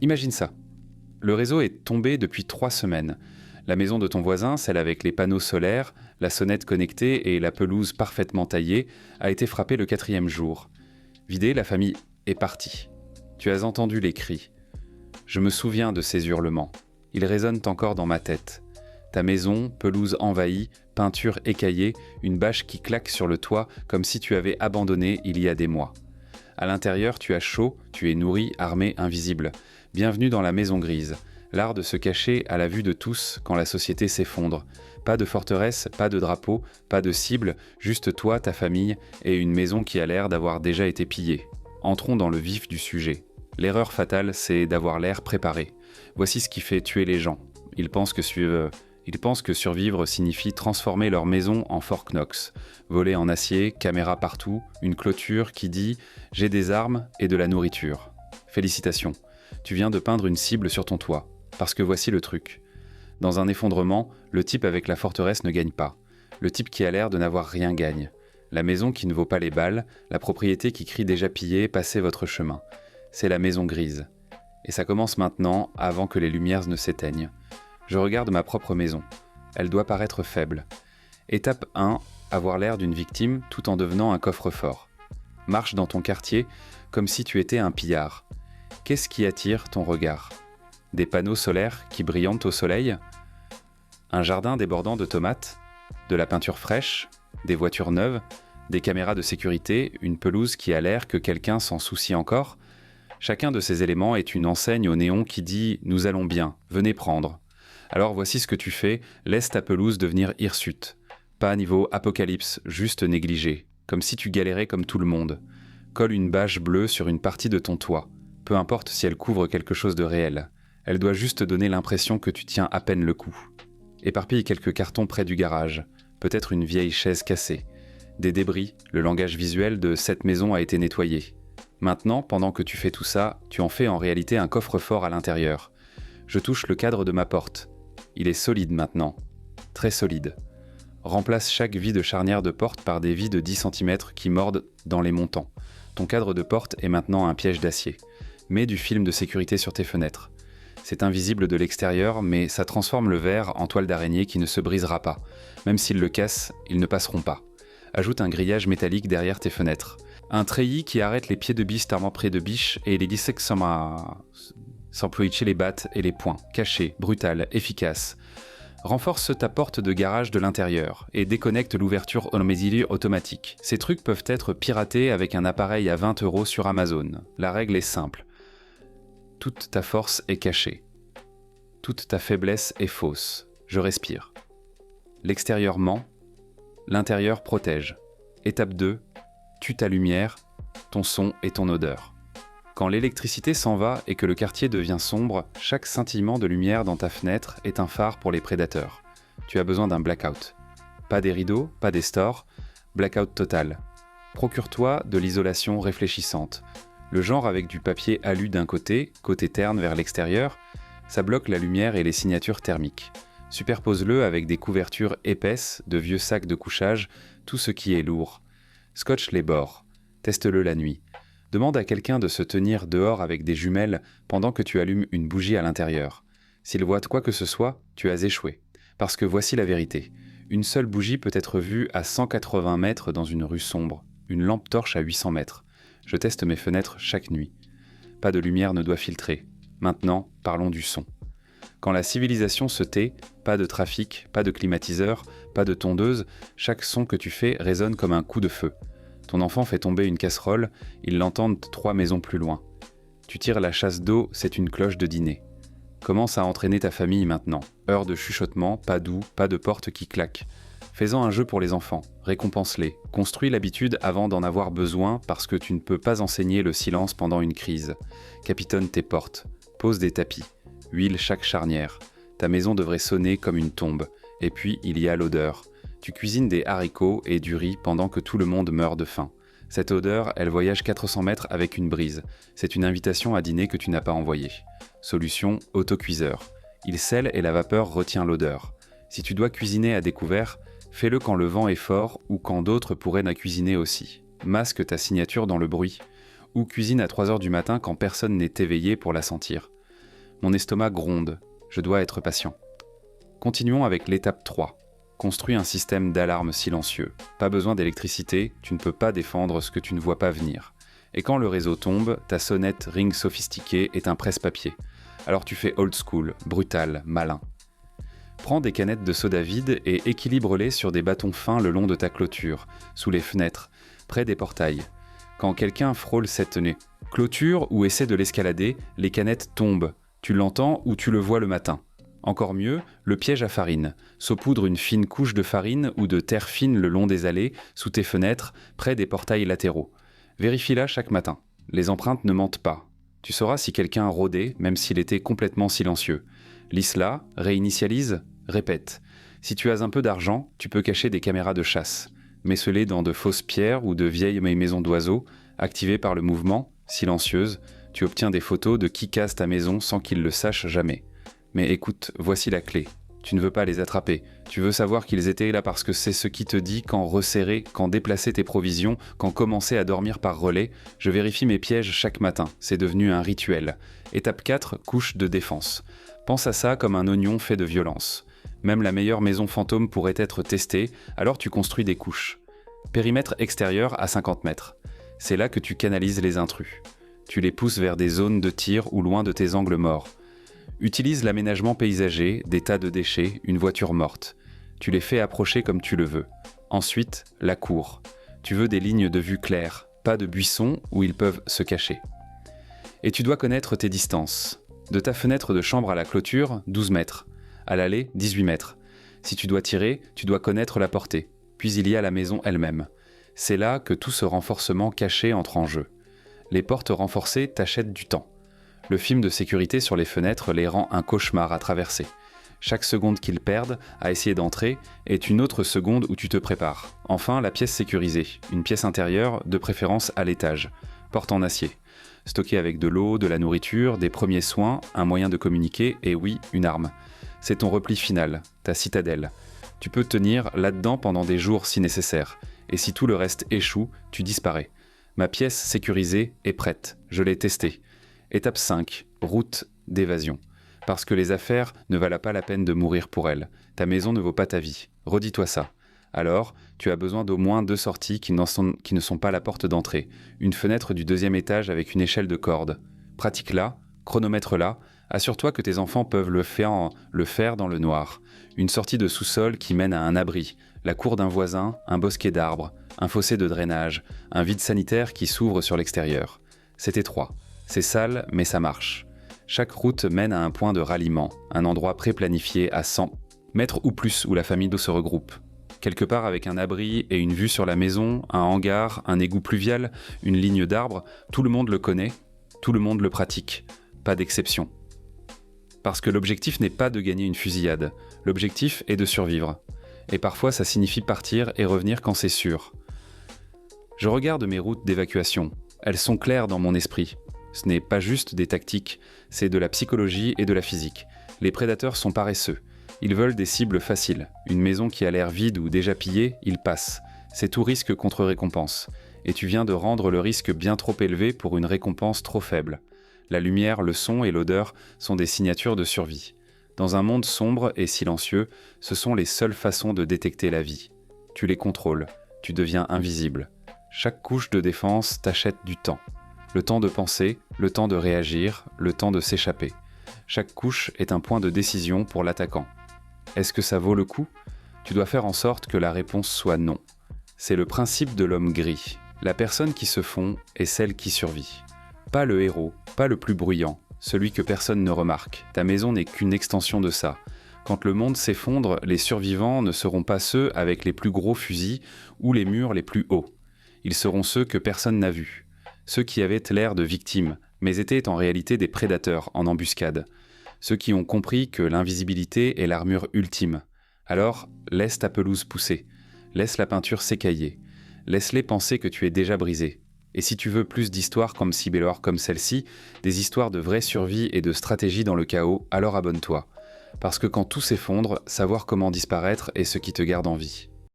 Imagine ça. Le réseau est tombé depuis 3 semaines. La maison de ton voisin, celle avec les panneaux solaires, la sonnette connectée et la pelouse parfaitement taillée, a été frappée le 4e jour. Vidée, la famille est partie. Tu as entendu les cris. Je me souviens de ces hurlements. Ils résonnent encore dans ma tête. Ta maison, pelouse envahie, peinture écaillée, une bâche qui claque sur le toit comme si tu avais abandonné il y a des mois. À l'intérieur, tu as chaud, tu es nourri, armé, invisible. Bienvenue dans la maison grise. L'art de se cacher à la vue de tous quand la société s'effondre. Pas de forteresse, pas de drapeau, pas de cible, juste toi, ta famille et une maison qui a l'air d'avoir déjà été pillée. Entrons dans le vif du sujet. L'erreur fatale, c'est d'avoir l'air préparé. Voici ce qui fait tuer les gens. Ils pensent que survivre signifie transformer leur maison en Fort Knox. Voler en acier, caméra partout, une clôture qui dit « j'ai des armes et de la nourriture ». Félicitations, tu viens de peindre une cible sur ton toit. Parce que voici le truc. Dans un effondrement, le type avec la forteresse ne gagne pas. Le type qui a l'air de n'avoir rien gagne. La maison qui ne vaut pas les balles, la propriété qui crie déjà pillée, passez votre chemin. C'est la maison grise. Et ça commence maintenant, avant que les lumières ne s'éteignent. Je regarde ma propre maison. Elle doit paraître faible. Étape 1, avoir l'air d'une victime tout en devenant un coffre-fort. Marche dans ton quartier comme si tu étais un pillard. Qu'est-ce qui attire ton regard ? Des panneaux solaires qui brillantent au soleil ? Un jardin débordant de tomates ? De la peinture fraîche ? Des voitures neuves ? Des caméras de sécurité ? Une pelouse qui a l'air que quelqu'un s'en soucie encore ? Chacun de ces éléments est une enseigne au néon qui dit « Nous allons bien, venez prendre ». Alors voici ce que tu fais, laisse ta pelouse devenir hirsute. Pas niveau apocalypse, juste négligé, comme si tu galérais comme tout le monde. Colle une bâche bleue sur une partie de ton toit, peu importe si elle couvre quelque chose de réel. Elle doit juste donner l'impression que tu tiens à peine le coup. Éparpille quelques cartons près du garage, peut-être une vieille chaise cassée. Des débris, le langage visuel de cette maison a été nettoyé. Maintenant, pendant que tu fais tout ça, tu en fais en réalité un coffre-fort à l'intérieur. Je touche le cadre de ma porte. Il est solide maintenant. Très solide. Remplace chaque vie de charnière de porte par des vies de 10 cm qui mordent dans les montants. Ton cadre de porte est maintenant un piège d'acier. Mets du film de sécurité sur tes fenêtres. C'est invisible de l'extérieur, mais ça transforme le verre en toile d'araignée qui ne se brisera pas. Même s'ils le cassent, ils ne passeront pas. Ajoute un grillage métallique derrière tes fenêtres. Un treillis qui arrête les pieds de biche tellement près de biche et les dissèque sans ployer les battes et les poings. Caché, brutal, efficace. Renforce ta porte de garage de l'intérieur et déconnecte l'ouverture automatique. Ces trucs peuvent être piratés avec un appareil à 20 € sur Amazon. La règle est simple. Toute ta force est cachée. Toute ta faiblesse est fausse. Je respire. L'extérieur ment. L'intérieur protège. Étape 2. Tue ta lumière, ton son et ton odeur. Quand l'électricité s'en va et que le quartier devient sombre, chaque scintillement de lumière dans ta fenêtre est un phare pour les prédateurs. Tu as besoin d'un blackout. Pas des rideaux, pas des stores, blackout total. Procure-toi de l'isolation réfléchissante. Le genre avec du papier alu d'un côté terne vers l'extérieur, ça bloque la lumière et les signatures thermiques. Superpose-le avec des couvertures épaisses, de vieux sacs de couchage, tout ce qui est lourd. Scotche les bords. Teste-le la nuit. Demande à quelqu'un de se tenir dehors avec des jumelles pendant que tu allumes une bougie à l'intérieur. S'il voit quoi que ce soit, tu as échoué. Parce que voici la vérité. Une seule bougie peut être vue à 180 mètres dans une rue sombre. Une lampe torche à 800 mètres. Je teste mes fenêtres chaque nuit. Pas de lumière ne doit filtrer. Maintenant, parlons du son. Quand la civilisation se tait, pas de trafic, pas de climatiseur, pas de tondeuse, chaque son que tu fais résonne comme un coup de feu. Ton enfant fait tomber une casserole, ils l'entendent 3 maisons plus loin. Tu tires la chasse d'eau, c'est une cloche de dîner. Commence à entraîner ta famille maintenant. Heure de chuchotement, pas doux, pas de porte qui claque. Fais-en un jeu pour les enfants, récompense-les. Construis l'habitude avant d'en avoir besoin parce que tu ne peux pas enseigner le silence pendant une crise. Capitonne tes portes, pose des tapis, huile chaque charnière. Ta maison devrait sonner comme une tombe. Et puis, il y a l'odeur. Tu cuisines des haricots et du riz pendant que tout le monde meurt de faim. Cette odeur, elle voyage 400 mètres avec une brise. C'est une invitation à dîner que tu n'as pas envoyée. Solution, autocuiseur. Il scelle et la vapeur retient l'odeur. Si tu dois cuisiner à découvert, fais-le quand le vent est fort ou quand d'autres pourraient la cuisiner aussi. Masque ta signature dans le bruit. Ou cuisine à 3 h du matin quand personne n'est éveillé pour la sentir. Mon estomac gronde. Je dois être patient. Continuons avec l'étape 3. Construis un système d'alarme silencieux. Pas besoin d'électricité, tu ne peux pas défendre ce que tu ne vois pas venir. Et quand le réseau tombe, ta sonnette ring sophistiquée est un presse-papier. Alors tu fais old school, brutal, malin. Prends des canettes de soda vide et équilibre-les sur des bâtons fins le long de ta clôture, sous les fenêtres, près des portails. Quand quelqu'un frôle cette clôture ou essaie de l'escalader, les canettes tombent. Tu l'entends ou tu le vois le matin. Encore mieux, le piège à farine. Saupoudre une fine couche de farine ou de terre fine le long des allées, sous tes fenêtres, près des portails latéraux. Vérifie-la chaque matin. Les empreintes ne mentent pas. Tu sauras si quelqu'un rôdait, même s'il était complètement silencieux. Lisse-la, réinitialise, répète. Si tu as un peu d'argent, tu peux cacher des caméras de chasse. Mets-les dans de fausses pierres ou de vieilles maisons d'oiseaux, activées par le mouvement, silencieuses. Tu obtiens des photos de qui casse ta maison sans qu'ils le sachent jamais. Mais écoute, voici la clé. Tu ne veux pas les attraper. Tu veux savoir qu'ils étaient là parce que c'est ce qui te dit quand resserrer, quand déplacer tes provisions, quand commencer à dormir par relais. Je vérifie mes pièges chaque matin. C'est devenu un rituel. Étape 4, couche de défense. Pense à ça comme un oignon fait de violence. Même la meilleure maison fantôme pourrait être testée, alors tu construis des couches. Périmètre extérieur à 50 mètres. C'est là que tu canalises les intrus. Tu les pousses vers des zones de tir ou loin de tes angles morts. Utilise l'aménagement paysager, des tas de déchets, une voiture morte. Tu les fais approcher comme tu le veux. Ensuite, la cour. Tu veux des lignes de vue claires, pas de buissons où ils peuvent se cacher. Et tu dois connaître tes distances. De ta fenêtre de chambre à la clôture, 12 mètres. À l'allée, 18 mètres. Si tu dois tirer, tu dois connaître la portée. Puis il y a la maison elle-même. C'est là que tout ce renforcement caché entre en jeu. Les portes renforcées t'achètent du temps. Le film de sécurité sur les fenêtres les rend un cauchemar à traverser. Chaque seconde qu'ils perdent à essayer d'entrer est une autre seconde où tu te prépares. Enfin, la pièce sécurisée, une pièce intérieure, de préférence à l'étage. Porte en acier. Stockée avec de l'eau, de la nourriture, des premiers soins, un moyen de communiquer et oui, une arme. C'est ton repli final, ta citadelle. Tu peux tenir là-dedans pendant des jours si nécessaire. Et si tout le reste échoue, tu disparais. Ma pièce sécurisée est prête. Je l'ai testée. Étape 5. Route d'évasion. Parce que les affaires ne valent pas la peine de mourir pour elles. Ta maison ne vaut pas ta vie. Redis-toi ça. Alors, tu as besoin d'au moins 2 sorties qui ne sont pas la porte d'entrée. Une fenêtre du 2e étage avec une échelle de corde. Pratique-la, chronomètre-la. Assure-toi que tes enfants peuvent le faire dans le noir. Une sortie de sous-sol qui mène à un abri. La cour d'un voisin, un bosquet d'arbres, un fossé de drainage, un vide sanitaire qui s'ouvre sur l'extérieur. C'est étroit. C'est sale, mais ça marche. Chaque route mène à un point de ralliement, un endroit pré-planifié à 100 mètres ou plus où la famille se regroupe. Quelque part avec un abri et une vue sur la maison, un hangar, un égout pluvial, une ligne d'arbres, tout le monde le connaît, tout le monde le pratique. Pas d'exception. Parce que l'objectif n'est pas de gagner une fusillade, l'objectif est de survivre. Et parfois ça signifie partir et revenir quand c'est sûr. Je regarde mes routes d'évacuation, elles sont claires dans mon esprit. Ce n'est pas juste des tactiques, c'est de la psychologie et de la physique. Les prédateurs sont paresseux. Ils veulent des cibles faciles. Une maison qui a l'air vide ou déjà pillée, ils passent. C'est tout risque contre récompense. Et tu viens de rendre le risque bien trop élevé pour une récompense trop faible. La lumière, le son et l'odeur sont des signatures de survie. Dans un monde sombre et silencieux, ce sont les seules façons de détecter la vie. Tu les contrôles, tu deviens invisible. Chaque couche de défense t'achète du temps. Le temps de penser, le temps de réagir, le temps de s'échapper. Chaque couche est un point de décision pour l'attaquant. Est-ce que ça vaut le coup ? Tu dois faire en sorte que la réponse soit non. C'est le principe de l'homme gris. La personne qui se fond est celle qui survit. Pas le héros, pas le plus bruyant, celui que personne ne remarque. Ta maison n'est qu'une extension de ça. Quand le monde s'effondre, les survivants ne seront pas ceux avec les plus gros fusils ou les murs les plus hauts. Ils seront ceux que personne n'a vus. Ceux qui avaient l'air de victimes, mais étaient en réalité des prédateurs en embuscade. Ceux qui ont compris que l'invisibilité est l'armure ultime. Alors, laisse ta pelouse pousser. Laisse la peinture s'écailler. Laisse-les penser que tu es déjà brisé. Et si tu veux plus d'histoires comme Cybélor comme celle-ci, des histoires de vraie survie et de stratégie dans le chaos, alors abonne-toi. Parce que quand tout s'effondre, savoir comment disparaître est ce qui te garde en vie.